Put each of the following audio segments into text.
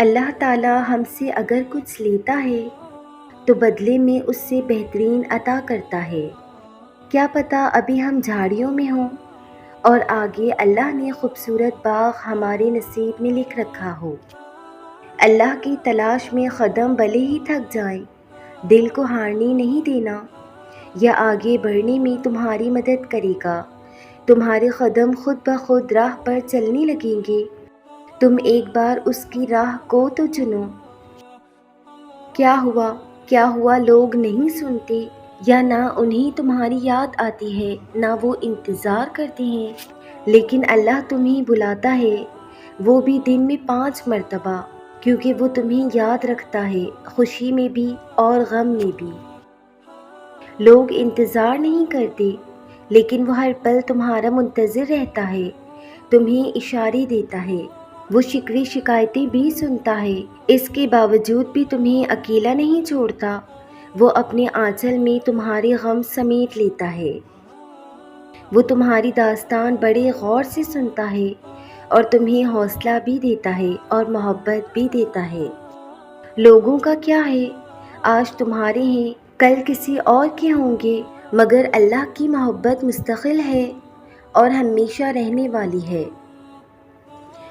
اللہ تعالیٰ ہم سے اگر کچھ لیتا ہے تو بدلے میں اس سے بہترین عطا کرتا ہے۔ کیا پتہ ابھی ہم جھاڑیوں میں ہوں اور آگے اللہ نے خوبصورت باغ ہمارے نصیب میں لکھ رکھا ہو۔ اللہ کی تلاش میں قدم بھلے ہی تھک جائیں، دل کو ہارنے نہیں دینا، یا آگے بڑھنے میں تمہاری مدد کرے گا۔ تمہارے قدم خود بخود راہ پر چلنے لگیں گے، تم ایک بار اس کی راہ کو تو چنو۔ کیا ہوا لوگ نہیں سنتے، یا نہ انہیں تمہاری یاد آتی ہے، نہ وہ انتظار کرتے ہیں، لیکن اللہ تمہیں بلاتا ہے، وہ بھی دن میں 5 مرتبہ، کیونکہ وہ تمہیں یاد رکھتا ہے، خوشی میں بھی اور غم میں بھی۔ لوگ انتظار نہیں کرتے، لیکن وہ ہر پل تمہارا منتظر رہتا ہے، تمہیں اشارے دیتا ہے، وہ شکوے شکایتیں بھی سنتا ہے، اس کے باوجود بھی تمہیں اکیلا نہیں چھوڑتا، وہ اپنے آنچل میں تمہارے غم سمیٹ لیتا ہے۔ وہ تمہاری داستان بڑے غور سے سنتا ہے اور تمہیں حوصلہ بھی دیتا ہے اور محبت بھی دیتا ہے۔ لوگوں کا کیا ہے، آج تمہارے ہیں، کل کسی اور کے ہوں گے، مگر اللہ کی محبت مستقل ہے اور ہمیشہ رہنے والی ہے۔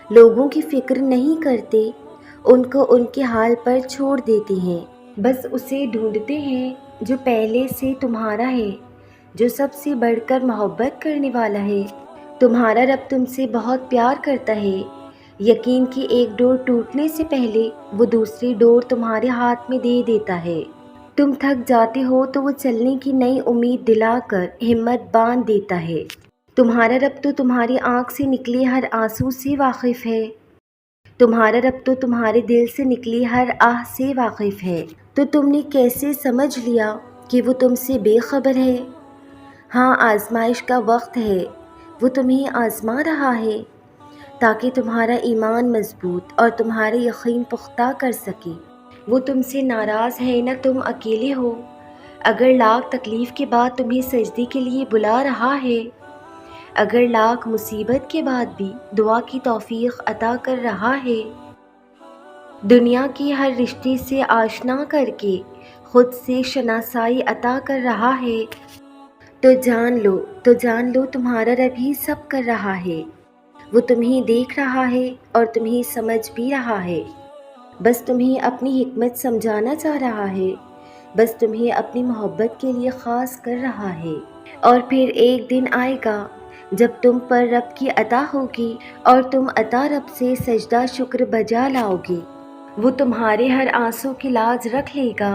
لوگوں کی فکر نہیں کرتے، ان کو ان کے حال پر چھوڑ دیتے ہیں، بس اسے ڈھونڈتے ہیں جو پہلے سے تمہارا ہے، جو سب سے بڑھ کر محبت کرنے والا ہے۔ تمہارا رب تم سے بہت پیار کرتا ہے، یقین کہ ایک ڈور ٹوٹنے سے پہلے وہ دوسری ڈور تمہارے ہاتھ میں دے دیتا ہے۔ تم تھک جاتے ہو تو وہ چلنے کی نئی امید دلا کر ہمت باندھ دیتا ہے۔ تمہارا رب تو تمہاری آنکھ سے نکلے ہر آنسو سے واقف ہے، تمہارا رب تو تمہارے دل سے نکلی ہر آہ سے واقف ہے۔ تو تم نے کیسے سمجھ لیا کہ وہ تم سے بے خبر ہے؟ ہاں، آزمائش کا وقت ہے، وہ تمہیں آزما رہا ہے تاکہ تمہارا ایمان مضبوط اور تمہارا یقین پختہ کر سکے۔ وہ تم سے ناراض ہے نہ تم اکیلے ہو، اگر لاکھ تکلیف کے بعد تمہیں سجدے کے لیے بلا رہا ہے، اگر لاکھ مصیبت کے بعد بھی دعا کی توفیق عطا کر رہا ہے، دنیا کی ہر رشتے سے آشنا کر کے خود سے شناسائی عطا کر رہا ہے، تو جان لو تمہارا رب ہی سب کر رہا ہے۔ وہ تمہیں دیکھ رہا ہے اور تمہیں سمجھ بھی رہا ہے، بس تمہیں اپنی حکمت سمجھانا چاہ رہا ہے، بس تمہیں اپنی محبت کے لیے خاص کر رہا ہے۔ اور پھر ایک دن آئے گا جب تم پر رب کی عطا ہوگی اور تم عطا رب سے سجدہ شکر بجا لاؤ گے۔ وہ تمہارے ہر آنسو کی لاج رکھ لے گا،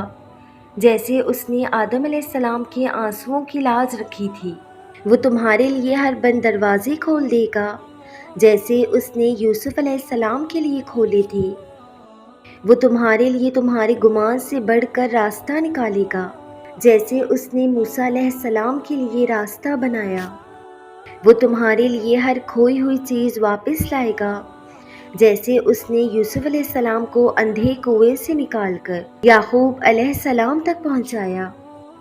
جیسے اس نے آدم علیہ السلام کے آنسوؤں کی لاج رکھی تھی۔ وہ تمہارے لیے ہر بند دروازے کھول دے گا، جیسے اس نے یوسف علیہ السلام کے لیے کھولے تھے۔ وہ تمہارے لیے تمہارے گمان سے بڑھ کر راستہ نکالے گا، جیسے اس نے موسیٰ علیہ السلام کے لیے راستہ بنایا۔ وہ تمہارے لیے ہر کھوئی ہوئی چیز واپس لائے گا، جیسے اس نے یوسف علیہ السلام کو اندھے کنویں سے نکال کر یعقوب علیہ السلام تک پہنچایا۔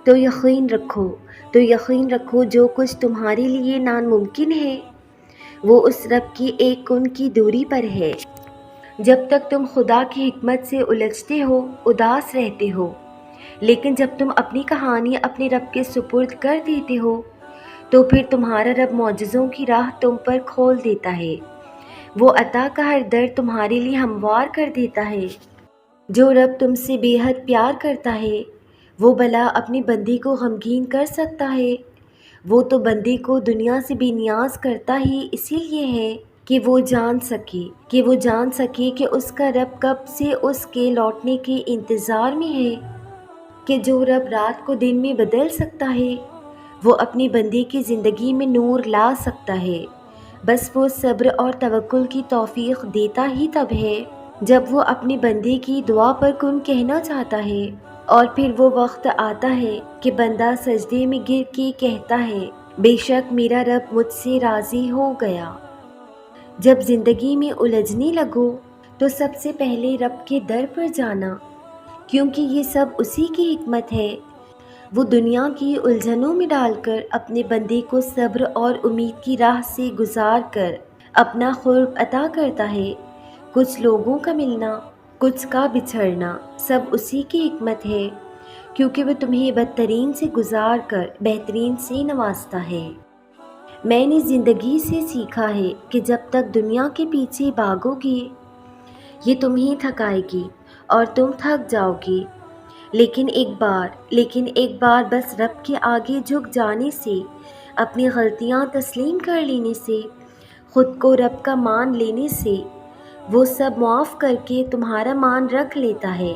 تو یقین رکھو جو کچھ تمہارے لیے ناممکن ہے وہ اس رب کی ایک کن کی دوری پر ہے۔ جب تک تم خدا کی حکمت سے الجھتے ہو، اداس رہتے ہو، لیکن جب تم اپنی کہانی اپنے رب کے سپرد کر دیتے ہو تو پھر تمہارا رب معجزوں کی راہ تم پر کھول دیتا ہے، وہ عطا کا ہر در تمہارے لیے ہموار کر دیتا ہے۔ جو رب تم سے بے حد پیار کرتا ہے وہ بھلا اپنی بندی کو غمگین کر سکتا ہے؟ وہ تو بندی کو دنیا سے بے نیاز کرتا ہی اسی لیے ہے کہ وہ جان سکے کہ اس کا رب کب سے اس کے لوٹنے کے انتظار میں ہے، کہ جو رب رات کو دن میں بدل سکتا ہے وہ اپنی بندی کی زندگی میں نور لا سکتا ہے، بس وہ صبر اور توکل کی توفیق دیتا ہی تب ہے جب وہ اپنی بندی کی دعا پر کن کہنا چاہتا ہے، اور پھر وہ وقت آتا ہے کہ بندہ سجدے میں گر کے کہتا ہے، بے شک میرا رب مجھ سے راضی ہو گیا۔ جب زندگی میں الجھنے لگو تو سب سے پہلے رب کے در پر جانا، کیونکہ یہ سب اسی کی حکمت ہے، وہ دنیا کی الجھنوں میں ڈال کر اپنے بندے کو صبر اور امید کی راہ سے گزار کر اپنا قرب عطا کرتا ہے۔ کچھ لوگوں کا ملنا کچھ کا بچھڑنا سب اسی کی حکمت ہے، کیونکہ وہ تمہیں بدترین سے گزار کر بہترین سے نوازتا ہے۔ میں نے زندگی سے سیکھا ہے کہ جب تک دنیا کے پیچھے بھاگو گے یہ تمہیں تھکائے گی اور تم تھک جاؤ گے، لیکن ایک بار بس رب کے آگے جھک جانے سے، اپنی غلطیاں تسلیم کر لینے سے، خود کو رب کا مان لینے سے، وہ سب معاف کر کے تمہارا مان رکھ لیتا ہے۔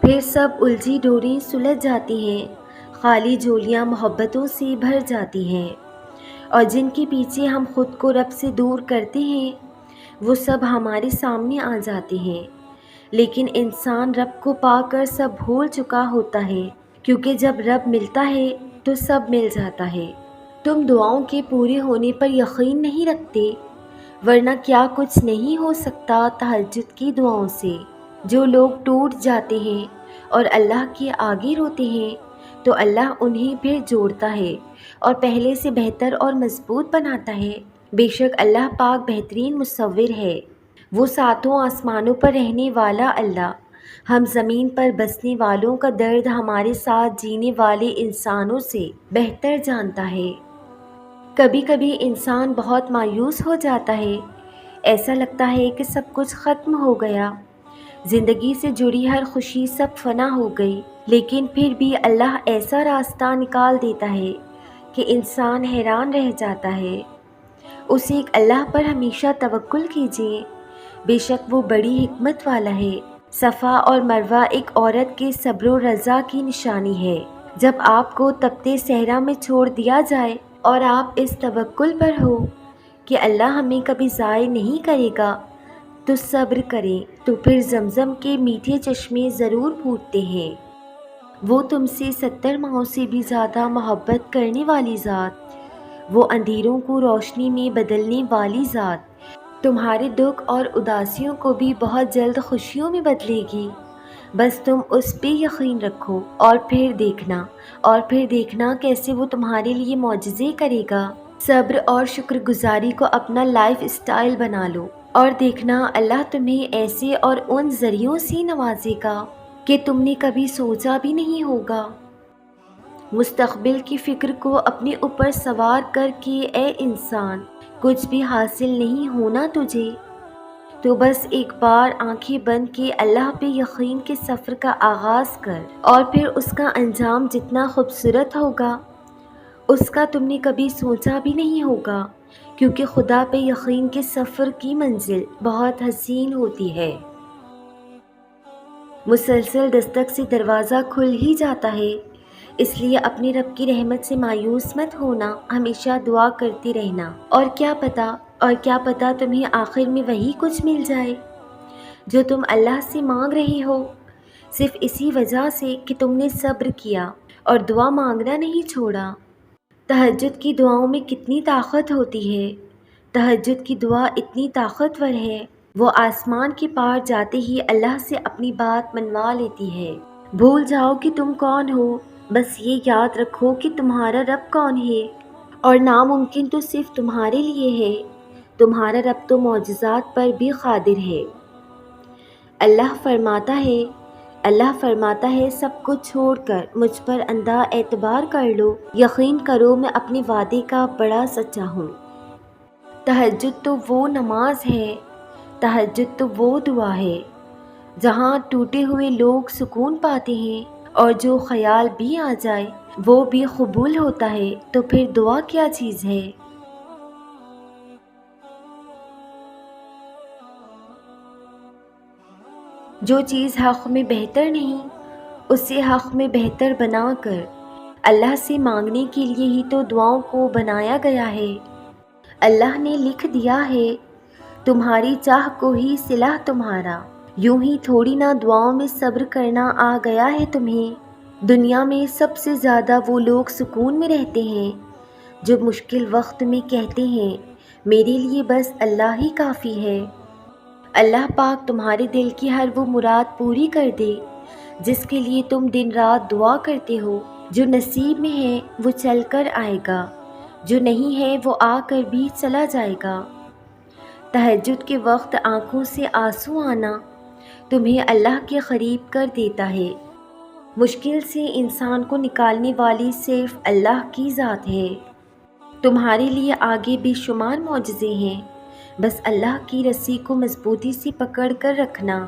پھر سب الجھی ڈوریں سلجھ جاتی ہیں، خالی جھولیاں محبتوں سے بھر جاتی ہیں، اور جن کے پیچھے ہم خود کو رب سے دور کرتے ہیں وہ سب ہمارے سامنے آ جاتے ہیں۔ لیکن انسان رب کو پا کر سب بھول چکا ہوتا ہے، کیونکہ جب رب ملتا ہے تو سب مل جاتا ہے۔ تم دعاؤں کے پورے ہونے پر یقین نہیں رکھتے، ورنہ کیا کچھ نہیں ہو سکتا تہجد کی دعاؤں سے۔ جو لوگ ٹوٹ جاتے ہیں اور اللہ کے آگے روتے ہیں تو اللہ انہیں پھر جوڑتا ہے اور پہلے سے بہتر اور مضبوط بناتا ہے۔ بے شک اللہ پاک بہترین مصور ہے۔ وہ ساتوں آسمانوں پر رہنے والا اللہ ہم زمین پر بسنے والوں کا درد ہمارے ساتھ جینے والے انسانوں سے بہتر جانتا ہے۔ کبھی کبھی انسان بہت مایوس ہو جاتا ہے، ایسا لگتا ہے کہ سب کچھ ختم ہو گیا، زندگی سے جڑی ہر خوشی سب فنا ہو گئی، لیکن پھر بھی اللہ ایسا راستہ نکال دیتا ہے کہ انسان حیران رہ جاتا ہے۔ اس ایک اللہ پر ہمیشہ توکل کیجیے، بے شک وہ بڑی حکمت والا ہے۔ صفا اور مروہ ایک عورت کے صبر و رضا کی نشانی ہے۔ جب آپ کو تپتے صحرا میں چھوڑ دیا جائے اور آپ اس توکل پر ہو کہ اللہ ہمیں کبھی ضائع نہیں کرے گا تو صبر کریں، تو پھر زمزم کے میٹھے چشمے ضرور پھوٹتے ہیں۔ وہ تم سے 70 ماہوں سے بھی زیادہ محبت کرنے والی ذات، وہ اندھیروں کو روشنی میں بدلنے والی ذات تمہارے دکھ اور اداسیوں کو بھی بہت جلد خوشیوں میں بدلے گی۔ بس تم اس پہ یقین رکھو اور پھر دیکھنا کیسے وہ تمہارے لیے معجزے کرے گا۔ صبر اور شکر گزاری کو اپنا لائف اسٹائل بنا لو اور دیکھنا اللہ تمہیں ایسے اور ان ذریعوں سے نوازے گا کہ تم نے کبھی سوچا بھی نہیں ہوگا۔ مستقبل کی فکر کو اپنے اوپر سوار کر کے اے انسان، کچھ بھی حاصل نہیں ہونا تجھے، تو بس ایک بار آنکھیں بند کے اللہ پہ یقین کے سفر کا آغاز کر، اور پھر اس کا انجام جتنا خوبصورت ہوگا اس کا تم نے کبھی سوچا بھی نہیں ہوگا، کیونکہ خدا پہ یقین کے سفر کی منزل بہت حسین ہوتی ہے۔ مسلسل دستک سے دروازہ کھل ہی جاتا ہے، اس لیے اپنے رب کی رحمت سے مایوس مت ہونا، ہمیشہ دعا کرتے رہنا، اور کیا پتہ تمہیں آخر میں وہی کچھ مل جائے جو تم اللہ سے مانگ رہے ہو، صرف اسی وجہ سے کہ تم نے صبر کیا اور دعا مانگنا نہیں چھوڑا۔ تہجد کی دعاؤں میں کتنی طاقت ہوتی ہے، تہجد کی دعا اتنی طاقتور ہے، وہ آسمان کے پار جاتے ہی اللہ سے اپنی بات منوا لیتی ہے۔ بھول جاؤ کہ تم کون ہو، بس یہ یاد رکھو کہ تمہارا رب کون ہے، اور ناممکن تو صرف تمہارے لیے ہے، تمہارا رب تو معجزات پر بھی قادر ہے۔ اللہ فرماتا ہے سب کچھ چھوڑ کر مجھ پر اندھا اعتبار کر لو، یقین کرو میں اپنے وعدے کا بڑا سچا ہوں۔ تہجد تو وہ نماز ہے، تہجد تو وہ دعا ہے جہاں ٹوٹے ہوئے لوگ سکون پاتے ہیں، اور جو خیال بھی آ جائے وہ بھی قبول ہوتا ہے، تو پھر دعا کیا چیز ہے؟ جو چیز حق میں بہتر نہیں اسے حق میں بہتر بنا کر اللہ سے مانگنے کے لیے ہی تو دعاؤں کو بنایا گیا ہے۔ اللہ نے لکھ دیا ہے تمہاری چاہ کو ہی صلہ تمہارا، یوں ہی تھوڑی نہ دعاؤں میں صبر کرنا آ گیا ہے تمہیں۔ دنیا میں سب سے زیادہ وہ لوگ سکون میں رہتے ہیں جو مشکل وقت میں کہتے ہیں میرے لیے بس اللہ ہی کافی ہے۔ اللہ پاک تمہارے دل کی ہر وہ مراد پوری کر دے جس کے لیے تم دن رات دعا کرتے ہو۔ جو نصیب میں ہے وہ چل کر آئے گا، جو نہیں ہے وہ آ کر بھی چلا جائے گا۔ تہجد کے وقت آنکھوں سے آنسو آنا تمہیں اللہ کے قریب کر دیتا ہے۔ مشکل سے انسان کو نکالنے والی صرف اللہ کی ذات ہے۔ تمہارے لیے آگے بے شمار معجزے ہیں، بس اللہ کی رسی کو مضبوطی سے پکڑ کر رکھنا۔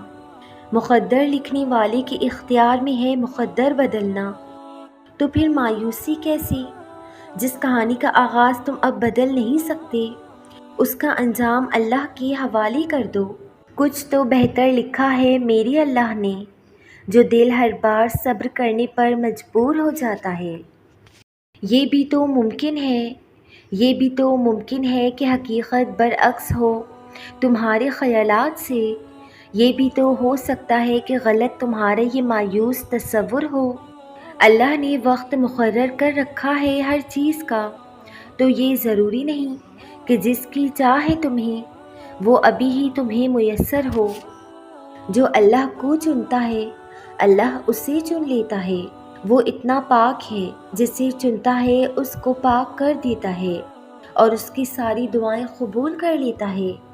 مقدر لکھنے والے کے اختیار میں ہے مقدر بدلنا، تو پھر مایوسی کیسی؟ جس کہانی کا آغاز تم اب بدل نہیں سکتے، اس کا انجام اللہ کے حوالے کر دو۔ کچھ تو بہتر لکھا ہے میرے اللہ نے، جو دل ہر بار صبر کرنے پر مجبور ہو جاتا ہے۔ یہ بھی تو ممکن ہے کہ حقیقت برعکس ہو تمہارے خیالات سے۔ یہ بھی تو ہو سکتا ہے کہ غلط تمہارا یہ مایوس تصور ہو۔ اللہ نے وقت مقرر کر رکھا ہے ہر چیز کا، تو یہ ضروری نہیں کہ جس کی چاہے تمہیں وہ ابھی ہی تمہیں میسر ہو۔ جو اللہ کو چنتا ہے اللہ اسے چن لیتا ہے۔ وہ اتنا پاک ہے، جسے چنتا ہے اس کو پاک کر دیتا ہے اور اس کی ساری دعائیں قبول کر لیتا ہے۔